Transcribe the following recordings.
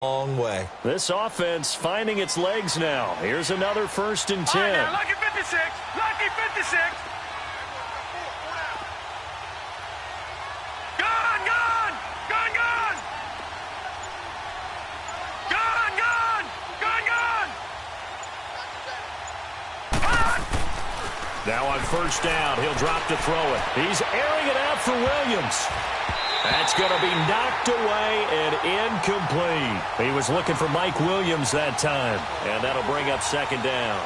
long way. This offense finding its legs now. Here's another 1st and 10. Now, lucky 56. Lucky 56. Gone, gone. Gone, gone. Gone, gone. Gone, gone. Now on 1st down, he'll drop to throw it. He's airing it out for Williams. That's going to be knocked away and incomplete. He was looking for Mike Williams that time, and that'll bring up 2nd down.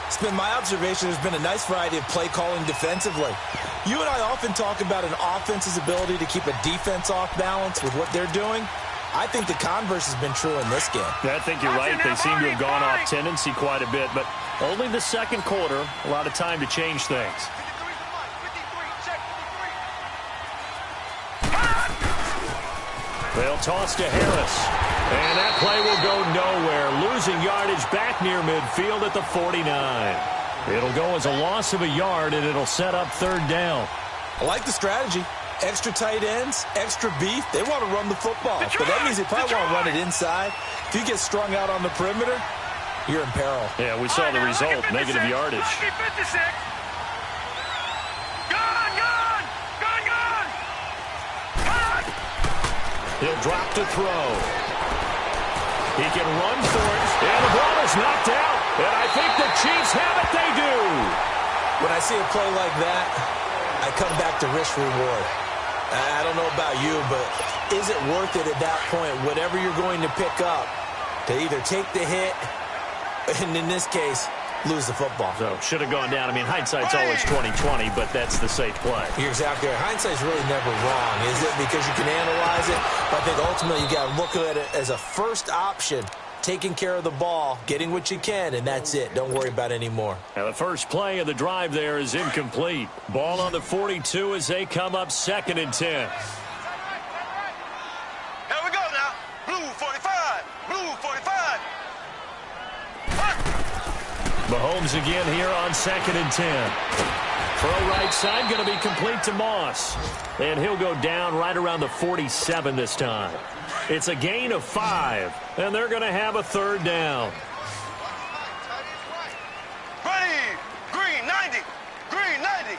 It's been my observation there's been a nice variety of play calling defensively. You and I often talk about an offense's ability to keep a defense off balance with what they're doing. I think the converse has been true in this game. I think you're right. They seem to have gone off tendency quite a bit, but only the 2nd quarter, a lot of time to change things. They'll toss to Harris. And that play will go nowhere. Losing yardage back near midfield at the 49. It'll go as a loss of a yard, and it'll set up 3rd down. I like the strategy. Extra tight ends, extra beef. They want to run the football. But that means they probably want to run it inside. If you get strung out on the perimeter, you're in peril. Yeah, we saw the result. Negative yardage. He'll drop to throw. He can run for it. And the ball is knocked out. And I think the Chiefs have it. They do. When I see a play like that, I come back to risk reward. I don't know about you, but is it worth it at that point, whatever you're going to pick up, to either take the hit, and in this case, lose the football? So, should have gone down. I mean, hindsight's always 20/20, but that's the safe play. You're exactly right. Hindsight's really never wrong, is it? Because you can analyze it, but I think ultimately you got to look at it as a first option, taking care of the ball, getting what you can, and that's it. Don't worry about any more. Now, the first play of the drive there is incomplete. Ball on the 42 as they come up 2nd and 10. Here we go now. Blue 45. Blue 45. Mahomes again here on 2nd and 10. Throw right side, going to be complete to Moss. And he'll go down right around the 47 this time. It's a gain of 5, and they're going to have a 3rd down. Ready. Green 90. Green 90.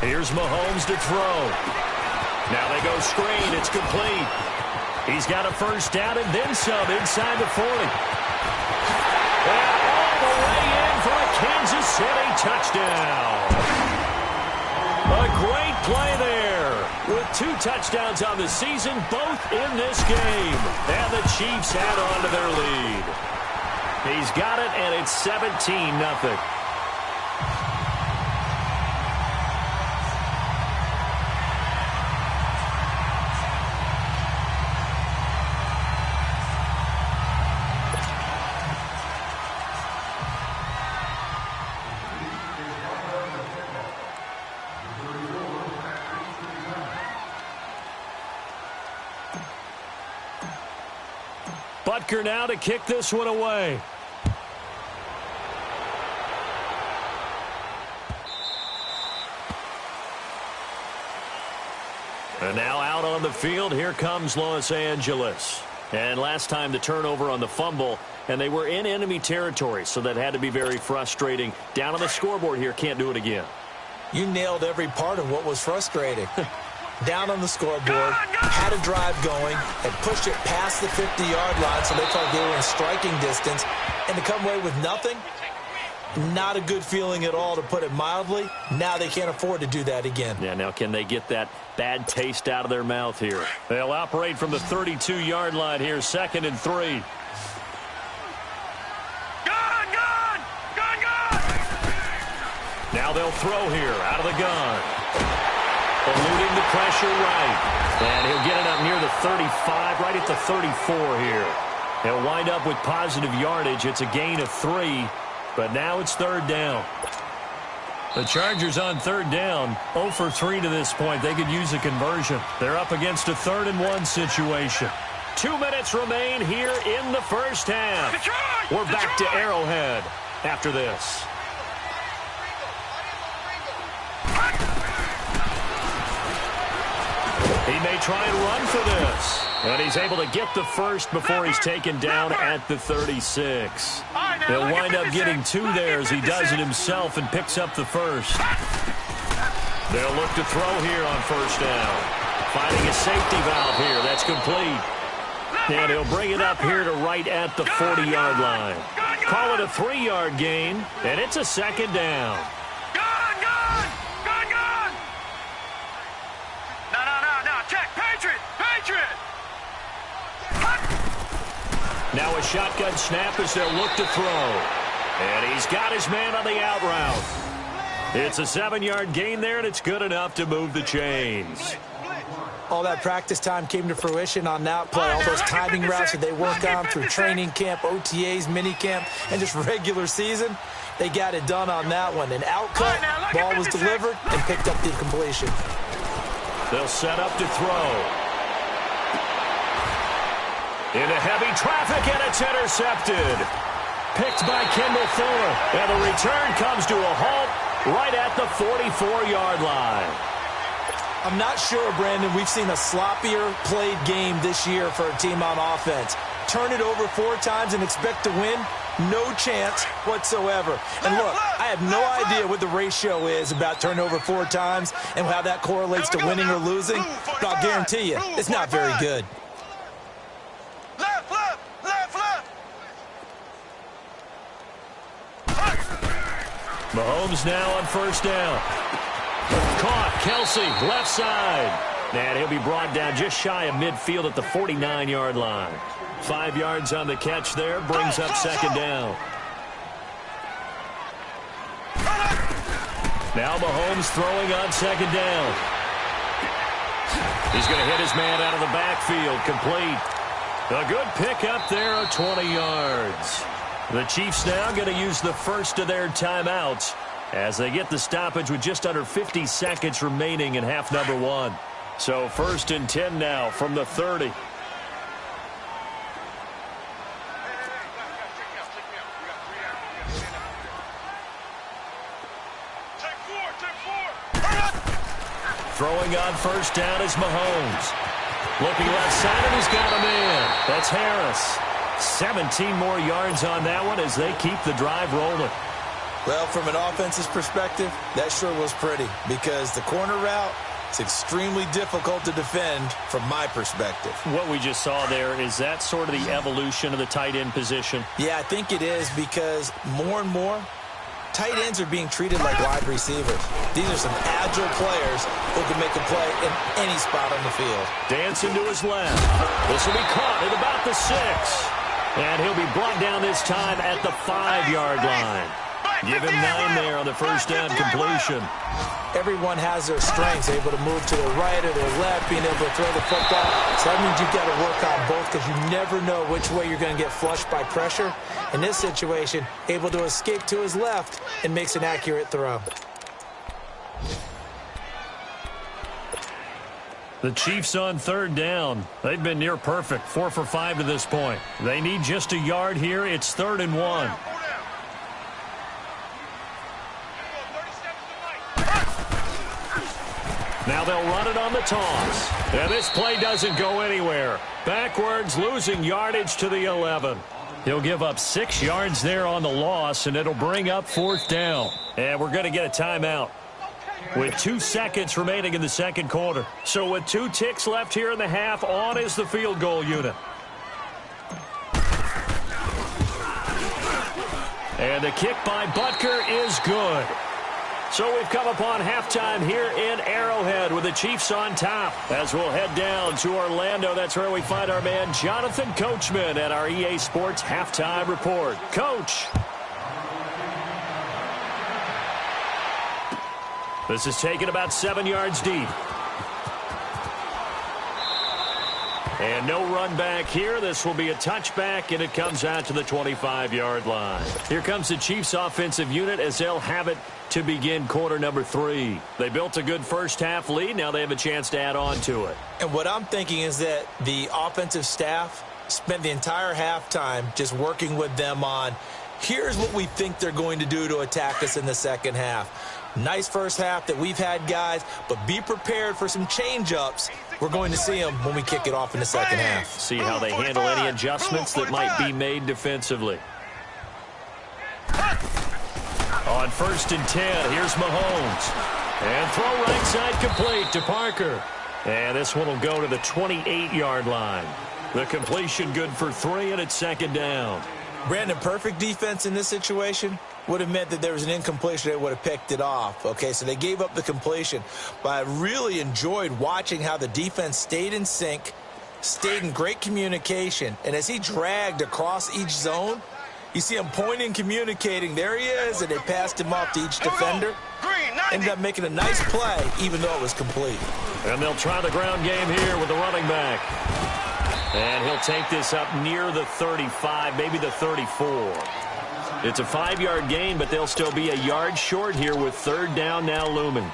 Here's Mahomes to throw. Now they go screen. It's complete. He's got a 1st down and then some inside the 40. And all the way in for a Kansas City touchdown. A great play there. With 2 touchdowns on the season, both in this game. And the Chiefs add on to their lead. He's got it, and it's 17-0. Butker now to kick this one away. And now out on the field, here comes Los Angeles. And last time the turnover on the fumble, and they were in enemy territory, so that had to be very frustrating. Down on the scoreboard here, can't do it again. You nailed every part of what was frustrating. Down on the scoreboard, had a drive going, and pushed it past the 50-yard line so they felt they were in striking distance, and to come away with nothing, not a good feeling at all, to put it mildly. Now they can't afford to do that again. Yeah, now can they get that bad taste out of their mouth here? They'll operate from the 32-yard line here, 2nd and 3. Now they'll throw here out of the gun. Eluding the pressure right. And he'll get it up near the 35, right at the 34 here. He'll wind up with positive yardage. It's a gain of 3, but now it's 3rd down. The Chargers on 3rd down, 0 for 3 to this point. They could use a conversion. They're up against a 3rd and 1 situation. 2 minutes remain here in the first half. We're back to Arrowhead after this. He may try and run for this. And he's able to get the first before he's taken down at the 36. He'll wind up getting 2 there as he does it himself and picks up the first. They'll look to throw here on first down. Finding a safety valve here. That's complete. And he'll bring it up here to right at the 40-yard line. Call it a 3-yard gain, and it's a second down. No. Check. Patriot. Now a shotgun snap as they'll look to throw. And he's got his man on the out route. It's a 7-yard gain there, and it's good enough to move the chains. All that practice time came to fruition on that play. All those timing routes that they work on through training camp, OTAs, minicamp, and just regular season, they got it done on that one. An outcut, ball was delivered, and picked up the completion. They'll set up to throw. Into heavy traffic, and it's intercepted. Picked by Kendall Fuller. And the return comes to a halt right at the 44-yard line. I'm not sure, Brandon, we've seen a sloppier played game this year for a team on offense. Turn it over 4 times and expect to win? No chance whatsoever. And look, I have no idea what the ratio is about turnover 4 times and how that correlates to winning or losing, but I'll guarantee you, it's not very good. Left. Mahomes now on first down. Caught, Kelsey, left side. And he'll be brought down just shy of midfield at the 49-yard line. 5 yards on the catch there, brings up second down. Now Mahomes throwing on second down. He's going to hit his man out of the backfield, complete. A good pickup there of 20 yards. The Chiefs now going to use the first of their timeouts as they get the stoppage with just under 50 seconds remaining in half number 1. So 1st and 10 now from the 30. Throwing on first down is Mahomes. Looking left side, and he's got a man. That's Harris. 17 more yards on that one as they keep the drive rolling. Well, from an offensive perspective, that sure was pretty because the corner route is extremely difficult to defend from my perspective. What we just saw there, is that sort of the evolution of the tight end position? Yeah, I think it is because more and more, tight ends are being treated like wide receivers. These are some agile players who can make a play in any spot on the field. Dancing to his left. This will be caught at about the 6. And he'll be brought down this time at the 5-yard line. Give him 9 there on the first down completion. Everyone has their strengths, able to move to their right or their left, being able to throw the football. So that means you've got to work on both because you never know which way you're going to get flushed by pressure. In this situation, able to escape to his left and makes an accurate throw. The Chiefs on 3rd down. They've been near perfect, 4 for 5 to this point. They need just a yard here. It's 3rd and 1. Now they'll run it on the toss. And this play doesn't go anywhere. Backwards, losing yardage to the 11. He'll give up 6 yards there on the loss, and it'll bring up 4th down. And we're going to get a timeout with 2 seconds remaining in the second quarter. So with 2 ticks left here in the half, on is the field goal unit. And the kick by Butker is good. So we've come upon halftime here in Arrowhead with the Chiefs on top. As we'll head down to Orlando, that's where we find our man Jonathan Coachman at our EA Sports Halftime Report. Coach. This is taken about 7 yards deep. And no run back here. This will be a touchback, and it comes out to the 25-yard line. Here comes the Chiefs offensive unit as they'll have it to begin quarter number 3. They built a good first half lead. Now they have a chance to add on to it. And what I'm thinking is that the offensive staff spent the entire halftime just working with them on, here's what we think they're going to do to attack us in the second half. Nice first half that we've had, guys, but be prepared for some change-ups We're going to see them when we kick it off in the second half. See how they handle any adjustments that might be made defensively. On 1st and 10, here's Mahomes. And throw right side complete to Parker. And this one will go to the 28-yard line. The completion good for 3, and it's 2nd down. Brandon, perfect defense in this situation would have meant that there was an incompletion. They would have picked it off. Okay, so they gave up the completion. But I really enjoyed watching how the defense stayed in sync, stayed in great communication. And as he dragged across each zone, you see him pointing, communicating. There he is, and they passed him off to each defender. Ended up making a nice play, even though it was complete. And they'll try the ground game here with the running back. And he'll take this up near the 35, maybe the 34. It's a 5-yard gain, but they'll still be a yard short here with 3rd down now looming.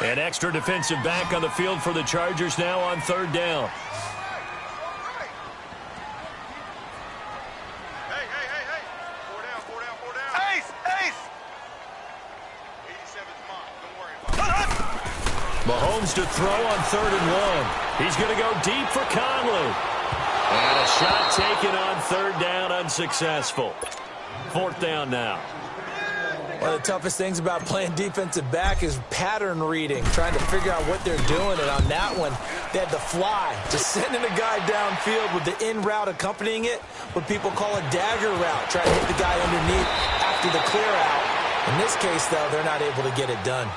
An extra defensive back on the field for the Chargers now on 3rd down. Mahomes to throw on 3rd and 1. He's going to go deep for Conley. And a shot taken on 3rd down, unsuccessful. 4th down now. One of the toughest things about playing defensive back is pattern reading, trying to figure out what they're doing. And on that one, they had the fly, just sending a guy downfield with the in route accompanying it, what people call a dagger route, trying to hit the guy underneath after the clear out. In this case, though, they're not able to get it done.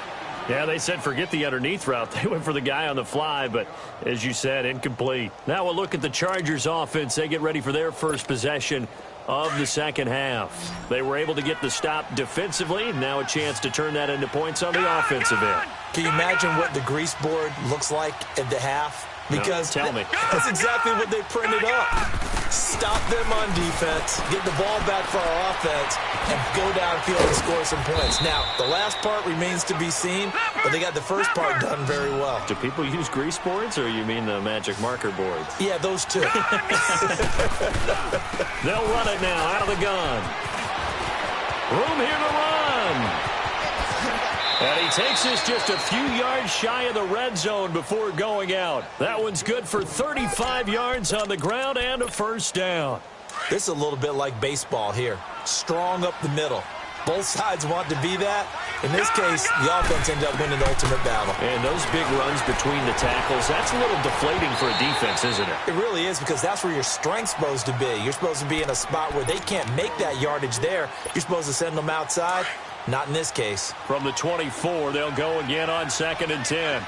Yeah, they said forget the underneath route. They went for the guy on the fly, but as you said, incomplete. Now we'll look at the Chargers offense. They get ready for their first possession of the second half. They were able to get the stop defensively. Now a chance to turn that into points on the offensive end. Can you imagine what the grease board looks like at the half? Because no, tell me. That's exactly what they printed up. Stop them on defense, get the ball back for our offense, and go downfield and score some points. Now, the last part remains to be seen, but they got the first part done very well. Do people use grease boards, or you mean the magic marker boards? Yeah, those two. They'll run it now out of the gun. Room here to run. And he takes this just a few yards shy of the red zone before going out. That one's good for 35 yards on the ground and a 1st down. This is a little bit like baseball here. Strong up the middle. Both sides want to be that. In this case, the offense ended up winning the ultimate battle. And those big runs between the tackles, that's a little deflating for a defense, isn't it? It really is, because that's where your strength's supposed to be. You're supposed to be in a spot where they can't make that yardage there. You're supposed to send them outside. Not in this case. From the 24, they'll go again on 2nd and 10.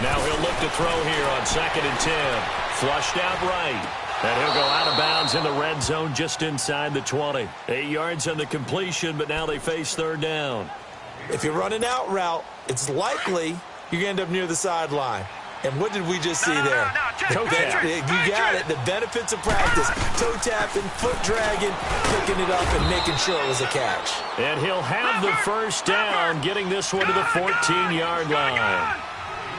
Now he'll look to throw here on 2nd and 10. Flushed out right. And he'll go out of bounds in the red zone just inside the 20. 8 yards on the completion, but now they face 3rd down. If you're running out route, it's likely you're going to end up near the sideline. And what did we just see there? Toe tap. You got it. The benefits of practice. Toe tapping, foot dragging, picking it up, and making sure it was a catch. And he'll have the 1st down, getting this one to the 14-yard line.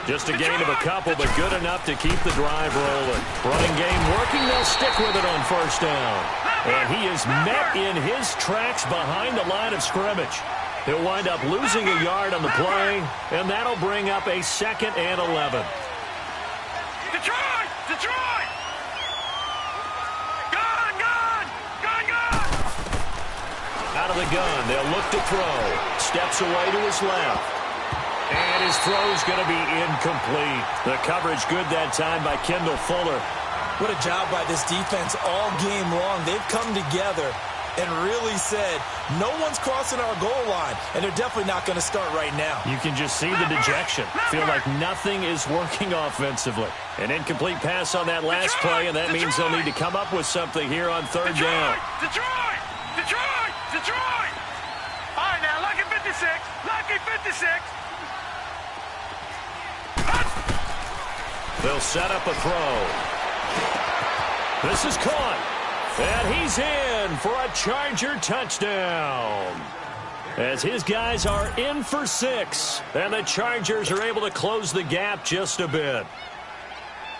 Just a gain of a couple, but good enough to keep the drive rolling. Running game working. They'll stick with it on 1st down. And he is met in his tracks behind the line of scrimmage. He'll wind up losing a yard on the play, and that'll bring up a 2nd and 11. Detroit! Detroit! Gun! Gun! Gun! Gun! Out of the gun, they'll look to throw. Steps away to his left. And his throw's going to be incomplete. The coverage good that time by Kendall Fuller. What a job by this defense all game long. They've come together and really said, no one's crossing our goal line, and they're definitely not going to start right now. You can just see the dejection. Feel like nothing is working offensively. An incomplete pass on that last play, and that means they'll need to come up with something here on 3rd down. Detroit! Detroit! Detroit! All right, now, lucky 56. Lucky 56. They'll set up a throw. This is caught. And he's in for a Charger touchdown. As his guys are in for 6. And the Chargers are able to close the gap just a bit.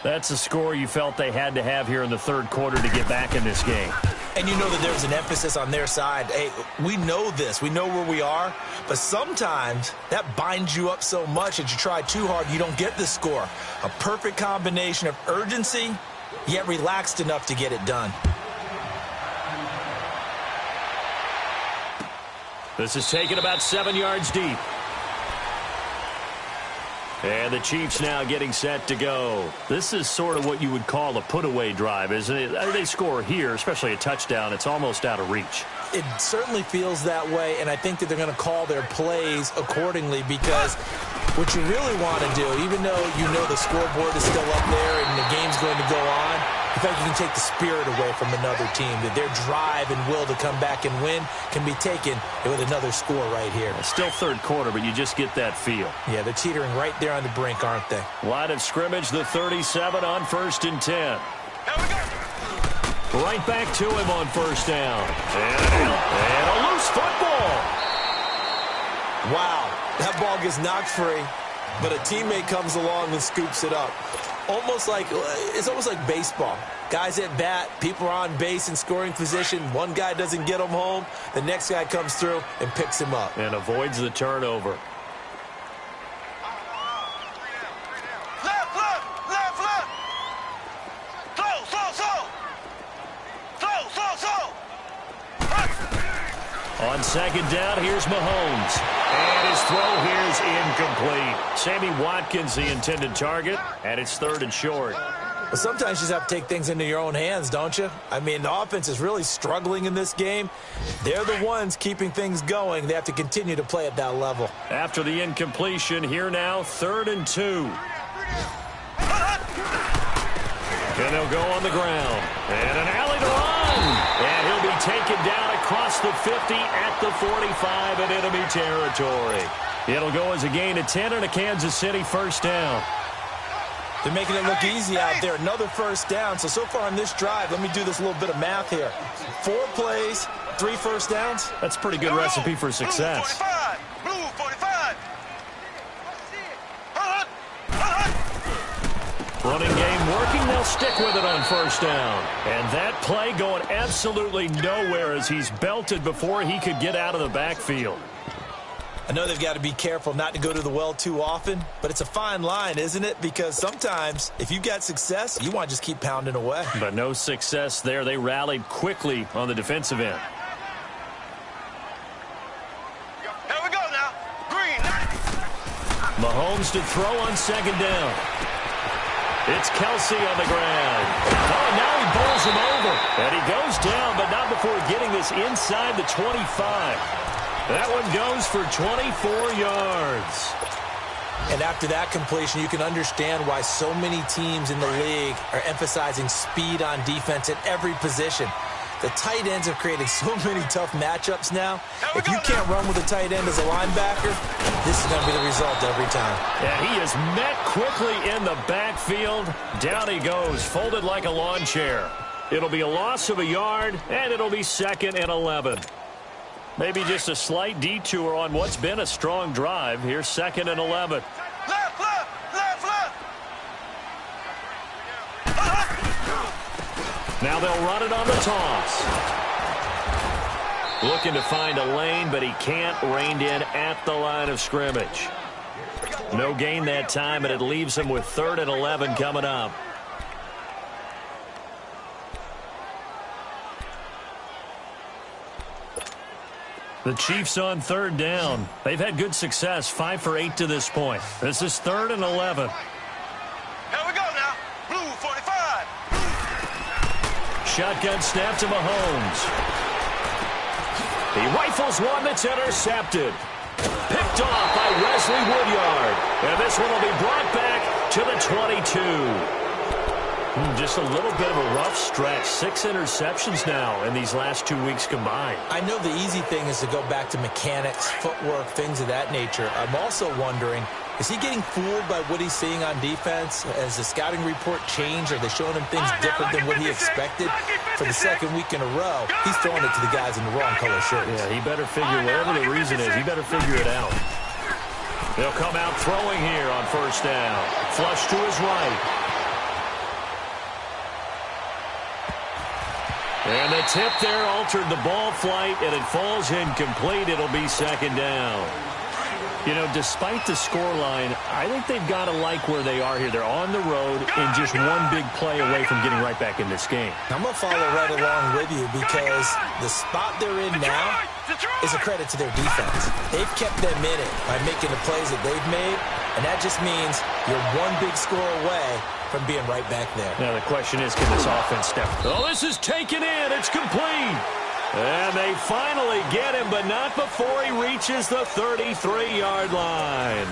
That's a score you felt they had to have here in the third quarter to get back in this game. And you know that there was an emphasis on their side. Hey, we know this. We know where we are. But sometimes that binds you up so much that you try too hard, you don't get the score. A perfect combination of urgency, yet relaxed enough to get it done. This is taken about 7 yards deep. And the Chiefs now getting set to go. This is sort of what you would call a put-away drive, isn't it? They score here, especially a touchdown. It's almost out of reach. It certainly feels that way, and I think that they're going to call their plays accordingly because what you really want to do, even though you know the scoreboard is still up there and the game's going to go on, in fact, you can take the spirit away from another team, that their drive and will to come back and win can be taken with another score right here. It's still third quarter, but you just get that feel. Yeah, they're teetering right there on the brink, aren't they? Line of scrimmage, the 37 on 1st and 10. Right back to him on 1st down. And a loose football. Wow, that ball gets knocked free, but a teammate comes along and scoops it up. It's almost like baseball. Guys at bat, people are on base in scoring position. One guy doesn't get him home. The next guy comes through and picks him up. And avoids the turnover. On 2nd down, here's Mahomes. And his throw here is incomplete. Sammy Watkins, the intended target, and it's 3rd and short. Well, sometimes you just have to take things into your own hands, don't you? I mean, the offense is really struggling in this game. They're the ones keeping things going. They have to continue to play at that level. After the incompletion, here now, 3rd and 2. And they'll go on the ground. And an alley to run. And he'll be taken down across the 50 at the 45 in enemy territory. It'll go as a gain of 10 and a Kansas City 1st down. They're making it look easy out there. Another 1st down. So far on this drive, let me do this little bit of math here. 4 plays, 3 1st downs. That's a pretty good recipe for success. Blue 45. Running game working. They'll stick with it on 1st down. And that play going absolutely nowhere as he's belted before he could get out of the backfield. I know they've got to be careful not to go to the well too often, but it's a fine line, isn't it? Because sometimes if you've got success, you want to just keep pounding away. But no success there. They rallied quickly on the defensive end. Here we go now. Green. Mahomes to throw on 2nd down. It's Kelsey on the ground. Oh, now he bowls him over. And he goes down, but not before getting this inside the 25. That one goes for 24 yards. And after that completion, you can understand why so many teams in the league are emphasizing speed on defense at every position. The tight ends have created so many tough matchups now. If you can't run with a tight end as a linebacker, this is going to be the result every time. And he is met quickly in the backfield. Down he goes, folded like a lawn chair. It'll be a loss of a yard, and it'll be 2nd and 11. Maybe just a slight detour on what's been a strong drive. Here's 2nd and 11. Left, left, left, left. Now they'll run it on the toss. Looking to find a lane, but he can't. Reined in at the line of scrimmage. No gain that time, and it leaves him with 3rd and 11 coming up. The Chiefs on 3rd down. They've had good success, 5 for 8 to this point. This is 3rd and 11. Here we go now. Blue 45. Shotgun snap to Mahomes. He rifles one that's intercepted. Picked off by Wesley Woodyard. And this one will be brought back to the 22. Just a little bit of a rough stretch. 6 interceptions now in these last 2 weeks combined. I know the easy thing is to go back to mechanics, footwork, things of that nature. I'm also wondering Is he getting fooled by what he's seeing on defense? Has the scouting report changed? Are they showing him things different than what he expected? For the second week in a row, he's throwing it to the guys in the wrong color shirts. Yeah, he better figure, whatever the reason is, he better figure it out. They'll come out throwing here on first down. Flush to his right. And the tip there altered the ball flight, and it falls incomplete. It'll be second down. You know, despite the scoreline, I think they've got to like where they are here. They're on the road and just one big play away from getting right back in this game. I'm going to follow right along with you because the spot they're in now is a credit to their defense. They've kept them in it by making the plays that they've made, and that just means you're one big score away from being right back there. Now the question is, can this offense step? Oh, this is taken in. It's complete. And they finally get him, but not before he reaches the 33-yard line.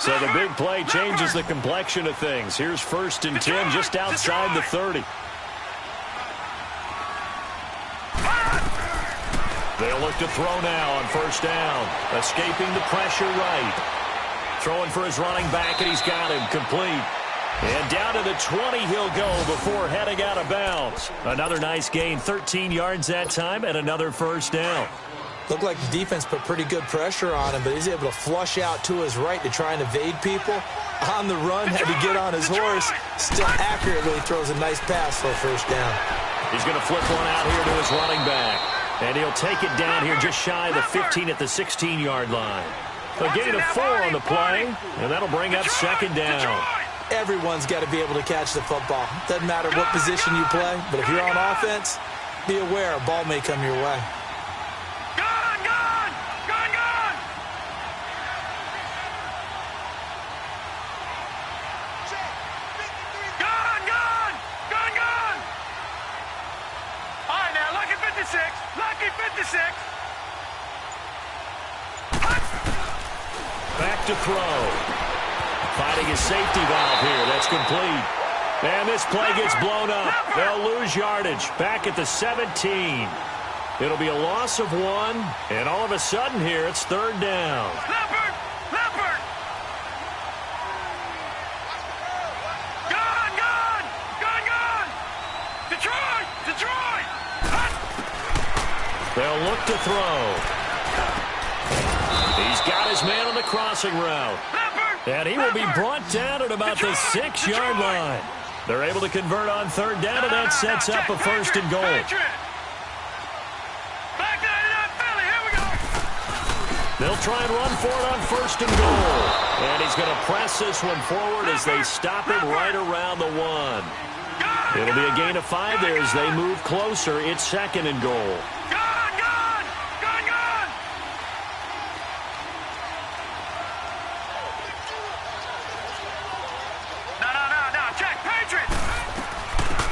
So the big play changes the complexion of things. Here's 1st and 10 just outside the 30. They'll look to throw now on first down. Escaping the pressure right. Throwing for his running back, and he's got him complete. And down to the 20 he'll go before heading out of bounds. Another nice gain, 13 yards that time, and another first down. Looked like the defense put pretty good pressure on him, but he's able to flush out to his right to try and evade people. On the run, had to get on his horse. Still accurately throws a nice pass for a first down. He's going to flip one out here to his running back. And he'll take it down here just shy of the 15 at the 16-yard line. A gain of 4 on the play, and that'll bring up second down. Everyone's got to be able to catch the football. Doesn't matter what position you play, but if you're on offense, be aware a ball may come your way. Lucky 56. Back to throw. Finding his safety valve here. That's complete. And this play gets blown up. They'll lose yardage. Back at the 17. It'll be a loss of 1. And all of a sudden here, it's third down. Leopard! Leopard! Gone! Gone! Gone! Gone! Detroit! Detroit! They'll look to throw. He's got his man on the crossing route. And he will be brought down at about the 6-yard line. They're able to convert on third down, and that sets up a 1st and goal. They'll try and run for it on 1st and goal. And he's going to press this one forward as they stop him right around the 1. It'll be a gain of 5 there as they move closer. It's 2nd and goal.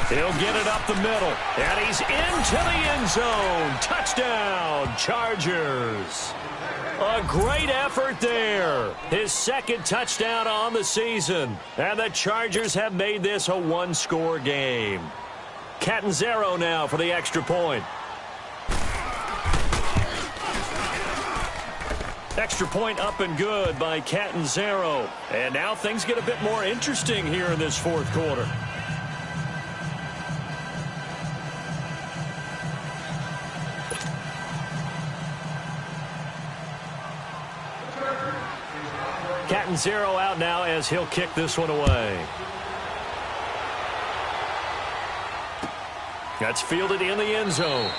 He'll get it up the middle, and he's into the end zone. Touchdown, Chargers. A great effort there. His 2nd touchdown on the season. And the Chargers have made this a 1-score game. Catanzaro now for the extra point. Extra point up and good by Catanzaro. And now things get a bit more interesting here in this 4th quarter. Catanzaro out now as he'll kick this one away. That's fielded in the end zone.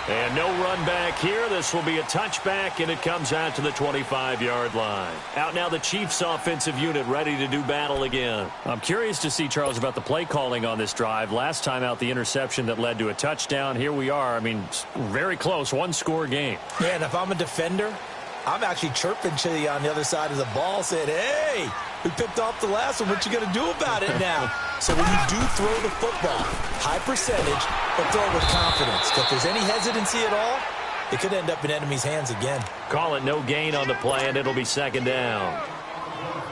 And no run back here. This will be a touchback, and it comes out to the 25-yard line. Out now the Chiefs' offensive unit ready to do battle again. I'm curious to see, Charles, about the play calling on this drive. Last time out, the interception that led to a touchdown. Here we are. I mean, very close, 1-score game. Yeah, and if I'm a defender, I'm actually chirping to you on the other side of the ball saying, hey, we picked off the last one. What you going to do about it now? So when you do throw the football, high percentage, but throw it with confidence. If there's any hesitancy at all, it could end up in enemy's hands again. Call it no gain on the play, and it'll be 2nd down.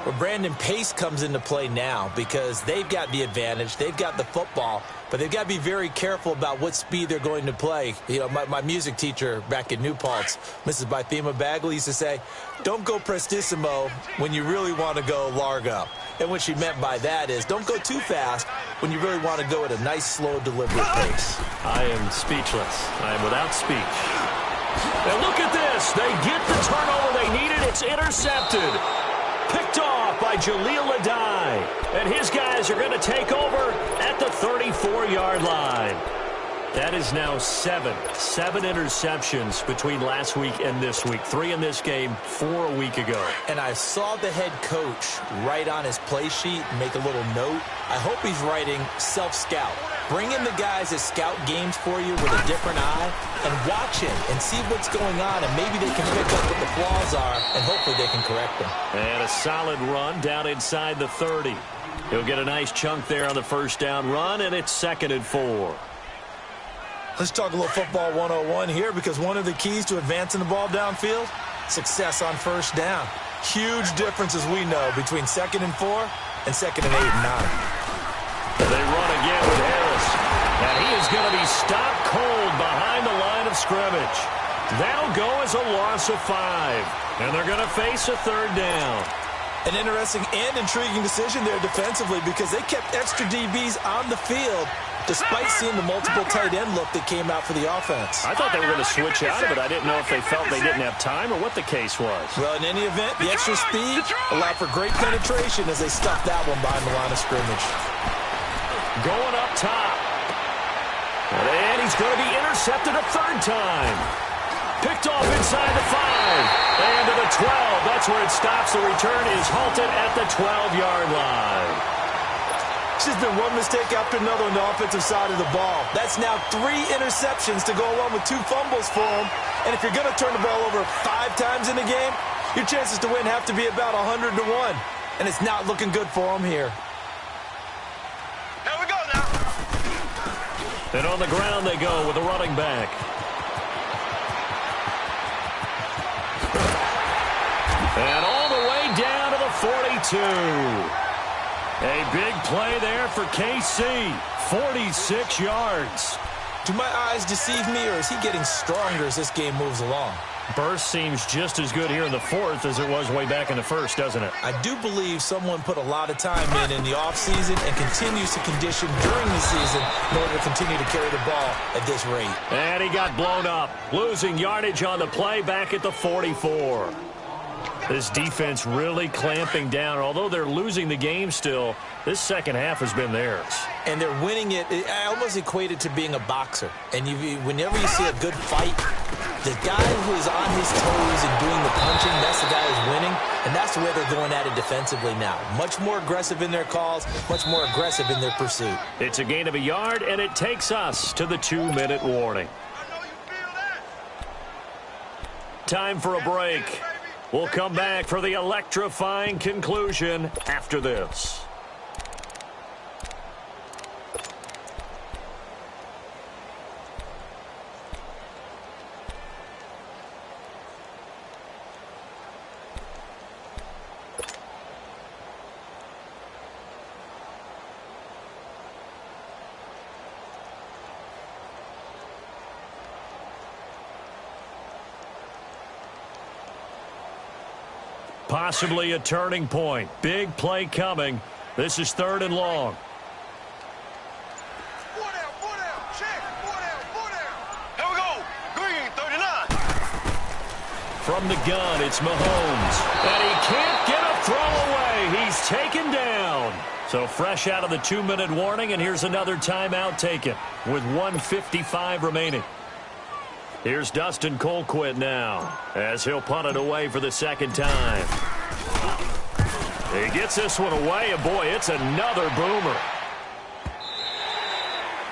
Well, Brandon, pace comes into play now because they've got the advantage. They've got the football, but they've got to be very careful about what speed they're going to play. You know, my music teacher back in New Paltz, Mrs. Bythema Bagley, used to say, don't go prestissimo when you really want to go largo. And what she meant by that is don't go too fast when you really want to go at a nice, slow, deliberate pace. I am speechless. I am without speech. And look at this. They get the turnover they needed. It's intercepted. Picked off by Jaleel Adai. And his guys are going to take over at the 34-yard line. That is now seven interceptions between last week and this week. 3 in this game, 4 a week ago. And I saw the head coach write on his play sheet and make a little note. I hope he's writing self-scout. Bring in the guys that scout games for you with a different eye and watch him and see what's going on, and maybe they can pick up what the flaws are, and hopefully they can correct them. And a solid run down inside the 30. He'll get a nice chunk there on the first down run, and it's 2nd and 4. Let's talk a little football 101 here, because one of the keys to advancing the ball downfield, success on first down. Huge difference, as we know, between 2nd and 4 and 2nd and 8 and 9. They run again with Harris. And he is going to be stopped cold behind the line of scrimmage. That'll go as a loss of 5. And they're going to face a 3rd down. An interesting and intriguing decision there defensively, because they kept extra DBs on the field despite seeing the multiple tight end look that came out for the offense. I thought they were going to switch out of it. I didn't know if they felt they didn't have time or what the case was. Well, in any event, the extra speed allowed for great penetration as they stuffed that one behind the line of scrimmage. Going up top. And he's going to be intercepted a 3rd time. Picked off inside the 5. And to the 12. That's where it stops. The return is halted at the 12-yard line. It's just been one mistake after another on the offensive side of the ball. That's now 3 interceptions to go along with 2 fumbles for him. And if you're going to turn the ball over 5 times in a game, your chances to win have to be about 100 to 1. And it's not looking good for him here. Here we go now. And on the ground they go with the running back. And all the way down to the 42. A big play there for KC. 46 yards. Do my eyes deceive me, or is he getting stronger as this game moves along? Burst seems just as good here in the 4th as it was way back in the 1st, doesn't it? I do believe someone put a lot of time in the offseason and continues to condition during the season in order to continue to carry the ball at this rate. And he got blown up, losing yardage on the play back at the 44. This defense really clamping down. Although they're losing the game still, this second half has been theirs. And they're winning it. I almost equate it to being a boxer. And whenever you see a good fight, the guy who is on his toes and doing the punching, that's the guy who's winning. And that's the way they're going at it defensively now. Much more aggressive in their calls, much more aggressive in their pursuit. It's a gain of a yard, and it takes us to the 2-minute warning. Time for a break. We'll come back for the electrifying conclusion after this. Possibly a turning point. Big play coming. This is 3rd and long. 4 down, check, 4 down. Here we go. Green, 39. From the gun, it's Mahomes. And he can't get a throw away. He's taken down. So fresh out of the 2-minute warning, and here's another timeout taken with 1:55 remaining. Here's Dustin Colquitt now as he'll punt it away for the 2nd time. He gets this one away, and boy, it's another boomer.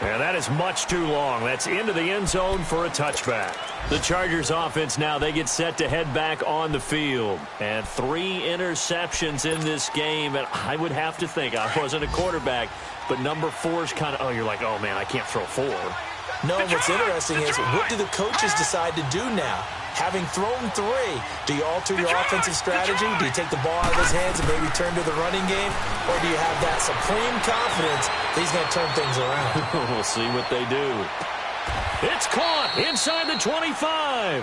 And that is much too long. That's into the end zone for a touchback. The Chargers offense now, they get set to head back on the field. And 3 interceptions in this game. And I would have to think, I wasn't a quarterback, but number 4 is kind of, oh, you're like, oh, man, I can't throw 4. No, what's interesting is, what do the coaches decide to do now? Having thrown 3, do you alter your offensive strategy? Do you take the ball out of his hands and maybe turn to the running game? Or do you have that supreme confidence that he's going to turn things around? We'll see what they do. It's caught inside the 25.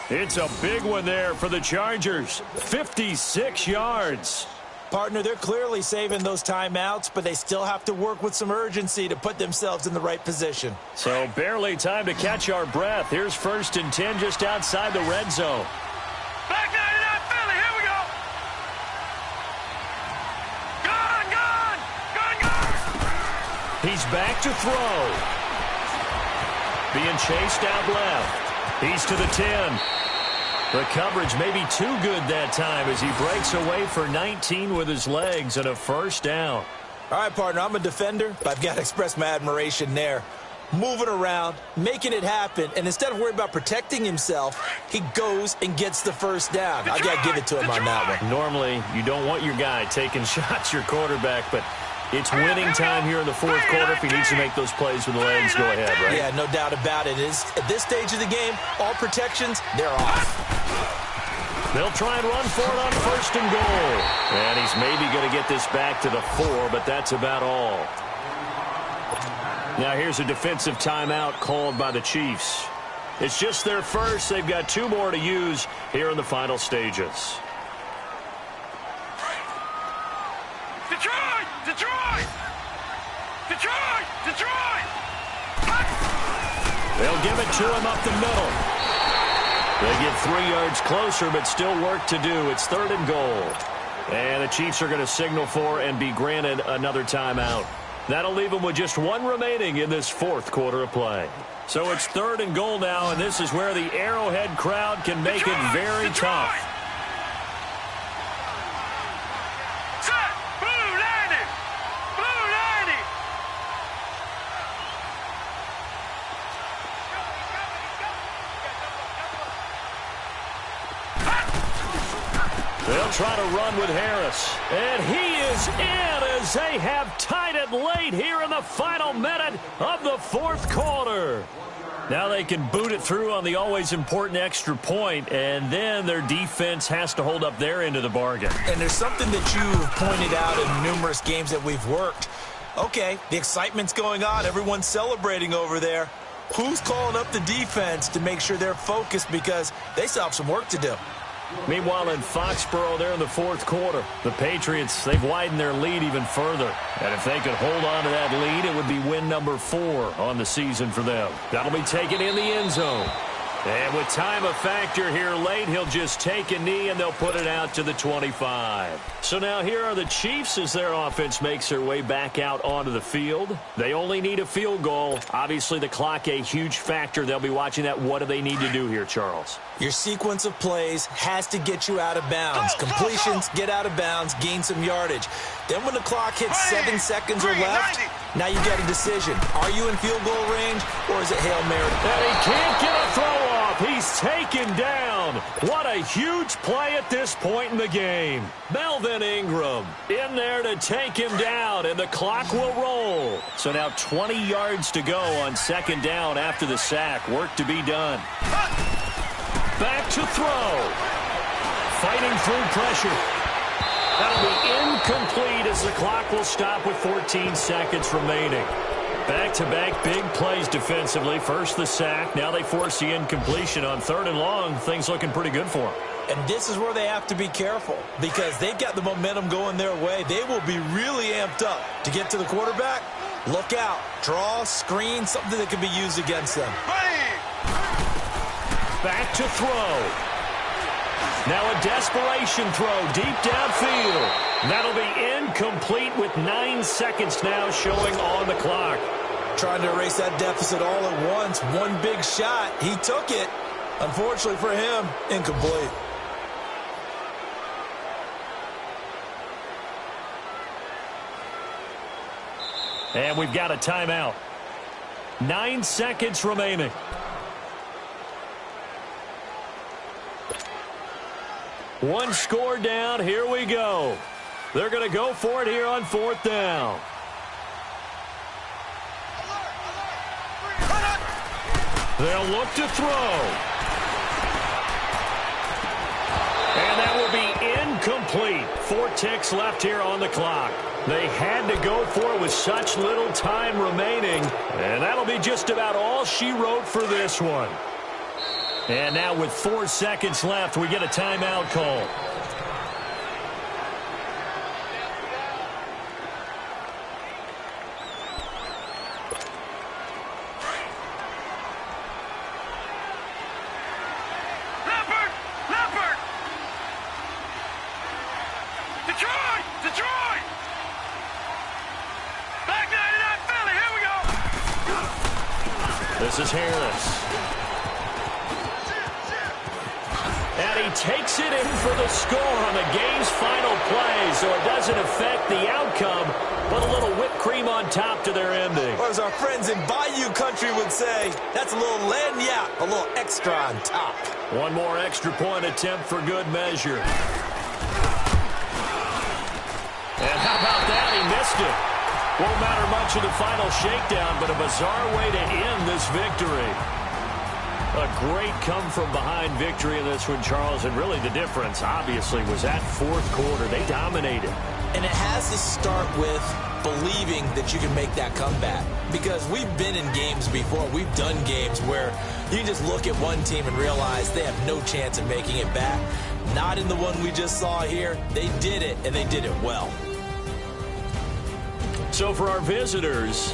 It's a big one there for the Chargers. 56 yards. Partner, they're clearly saving those timeouts, but they still have to work with some urgency to put themselves in the right position. So barely time to catch our breath. Here's 1st and 10 just outside the red zone. Back 99 Philly, here we go. Gun. He's back to throw. Being chased out left. He's to the 10. The coverage may be too good that time as he breaks away for 19 with his legs and a 1st down. All right, partner, I'm a defender, but I've got to express my admiration there. Moving around, making it happen, and instead of worrying about protecting himself, he goes and gets the 1st down. I got to give it to him on that one. Normally, you don't want your guy taking shots, your quarterback, but it's winning time here in the 4th quarter. If he needs to make those plays with the legs, go ahead, right? Yeah, no doubt about it. At this stage of the game, all protections, they're off. They'll try and run for it on 1st and goal. And he's maybe going to get this back to the 4, but that's about all. Now here's a defensive timeout called by the Chiefs. It's just their first. They've got 2 more to use here in the final stages. Detroit! Detroit! Detroit! Detroit! They'll give it to him up the middle. They get 3 yards closer, but still work to do. It's 3rd and goal. And the Chiefs are going to signal for and be granted another timeout. That'll leave them with just 1 remaining in this 4th quarter of play. So it's 3rd and goal now, and this is where the Arrowhead crowd can make it very tough. Set! Blue 90! Blue 90! They'll try to run with Harris. And he is in as they have tied it late here in the final minute of the 4th quarter. Now they can boot it through on the always important extra point, and then their defense has to hold up their end of the bargain. And there's something that you've pointed out in numerous games that we've worked. Okay, the excitement's going on. Everyone's celebrating over there. Who's calling up the defense to make sure they're focused because they still have some work to do? Meanwhile, in Foxborough, there in the 4th quarter, the Patriots, they've widened their lead even further. And if they could hold on to that lead, it would be win number 4 on the season for them. That'll be taken in the end zone. And with time a factor here late, he'll just take a knee and they'll put it out to the 25. So now here are the Chiefs as their offense makes their way back out onto the field. They only need a field goal. Obviously, the clock a huge factor. They'll be watching that. What do they need to do here, Charles? Your sequence of plays has to get you out of bounds. Completions, get out of bounds, gain some yardage. Then when the clock hits 7 seconds or left, now you got a decision. Are you in field goal range or is it Hail Mary? And he can't get a throw off. He's taken down. What a huge play at this point in the game. Melvin Ingram in there to take him down, and the clock will roll. So now 20 yards to go on 2nd down after the sack. Work to be done. Back to throw. Fighting through pressure. That'll be incomplete as the clock will stop with 14 seconds remaining. Back-to-back big plays defensively. First the sack. Now they force the incompletion on 3rd and long. Things looking pretty good for them. And this is where they have to be careful because they've got the momentum going their way. They will be really amped up to get to the quarterback. Look out. Draw, screen, something that can be used against them. Back to throw. Now a desperation throw deep downfield. That'll be incomplete with 9 seconds now showing on the clock. Trying to erase that deficit all at once. One big shot. He took it. Unfortunately for him, incomplete. And we've got a timeout. 9 seconds remaining. One score down. Here we go. They're going to go for it here on 4th down. They'll look to throw. And that will be incomplete. 4 ticks left here on the clock. They had to go for it with such little time remaining. And that'll be just about all she wrote for this one. And now with 4 seconds left, we get a timeout call. This is Harris. And he takes it in for the score on the game's final play, so it doesn't affect the outcome, but a little whipped cream on top to their ending. Or as our friends in Bayou Country would say, that's a little lagniappe, a little extra on top. One more extra point attempt for good measure. And how about that? He missed it. Won't matter much in the final shakedown, but a bizarre way to end this victory. A great come-from-behind victory in this one, Charles, and really the difference, obviously, was that fourth quarter. They dominated. And it has to start with believing that you can make that comeback. Because we've been in games before. We've done games where you just look at one team and realize they have no chance of making it back. Not in the one we just saw here. They did it, and they did it well. So for our visitors,